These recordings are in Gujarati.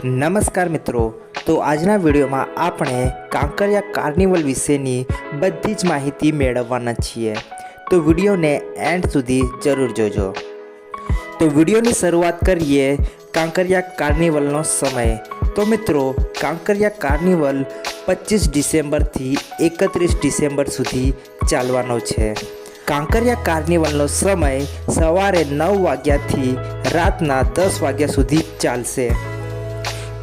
નમસ્કાર મિત્રો, તો આજના વિડીયોમાં આપણે કાંકરિયા કાર્નિવલ વિશેની બધી જ માહિતી મેળવવાના છીએ। તો વિડીયોને એન્ડ સુધી જરૂર જોજો। તો વિડીયોની શરૂઆત કરીએ કાંકરિયા કાર્નિવલનો સમય। તો મિત્રો, કાંકરિયા કાર્નિવલ 25 ડિસેમ્બરથી 31 ડિસેમ્બર સુધી ચાલવાનો છે। કાંકરિયા કાર્નિવલનો સમય સવારે 9 વાગ્યાથી રાતના 10 વાગ્યા સુધી ચાલશે।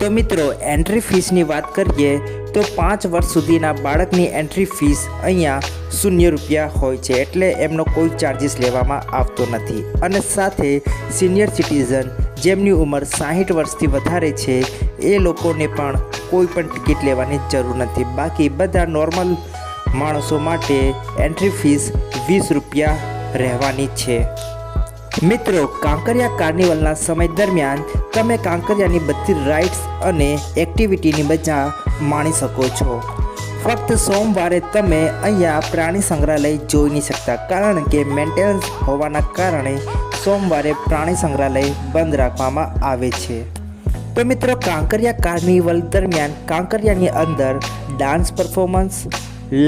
તો મિત્રો, એન્ટ્રી ફીસની વાત કરીએ તો 5 વર્ષ સુધીના બાળકની એન્ટ્રી ફીસ અહીંયા ₹0 હોય છે, એટલે એમનો કોઈ ચાર્જિસ લેવામાં આવતો નથી। અને સાથે સિનિયર સિટીઝન જેમની ઉંમર 60 વર્ષથી વધારે છે એ લોકોને પણ કોઈ પણ ટિકિટ લેવાની જરૂર નથી। બાકી બધા નોર્મલ માણસો માટે એન્ટ્રી ફીસ ₹20 રહેવાની છે। મિત્રો, કાંકરિયા કાર્નિવલના સમય દરમિયાન તમે કાંકરિયાની બધી રાઇડ્સ અને એક્ટિવિટીની મજા માણી શકો છો। ફક્ત સોમવારે તમે અહીંયા પ્રાણી સંગ્રહાલય જોઈ નહીં શકતા, કારણ કે મેન્ટેનન્સ હોવાના કારણે સોમવારે પ્રાણી સંગ્રહાલય બંધ રાખવામાં આવે છે। તો મિત્રો, કાંકરિયા કાર્નિવલ દરમિયાન કાંકરિયાની અંદર dance performance,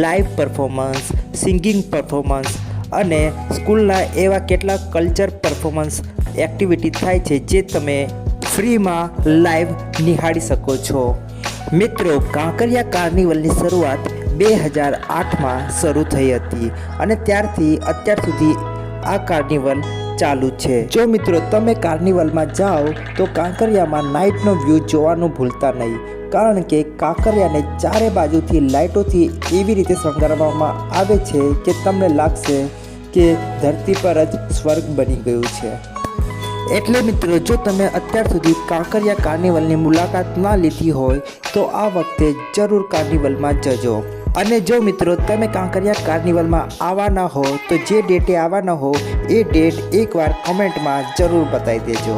live performance, singing performance અને સ્કૂલના એવા કેટલાક કલ્ચર પરફોર્મન્સ એક્ટિવિટી થાય છે જે તમે ફ્રીમાં લાઈવ નિહાળી શકો છો। મિત્રો, કાંકરિયા કાર્નિવલની શરૂઆત 2008માં શરૂ થઈ હતી અને ત્યારથી અત્યાર સુધી આ કાર્નિવલ ચાલુ છે। જો મિત્રો તમે કાર્નિવલમાં જાઓ તો કાંકરિયામાં નાઇટનો વ્યૂ જોવાનું ભૂલતા નહીં, કારણ કે કાંકરિયાને ચારે બાજુથી લાઇટોથી એવી રીતે શણગારવામાં આવે છે કે તમને લાગશે કે ધરતી પર જ સ્વર્ગ બની ગયું છે। એટલે મિત્રો, જો તમે અત્યાર સુધી કાંકરિયા કાર્નિવલની મુલાકાત ના લીધી હોય તો આ વખતે જરૂર કાર્નિવલમાં જજો। અને જો મિત્રો તમે કાંકરિયા કાર્નિવલમાં આવવાના હો તો જે ડેટે આવવાના હો એ ડેટ એકવાર કમેન્ટમાં જરૂર બતાવી દેજો।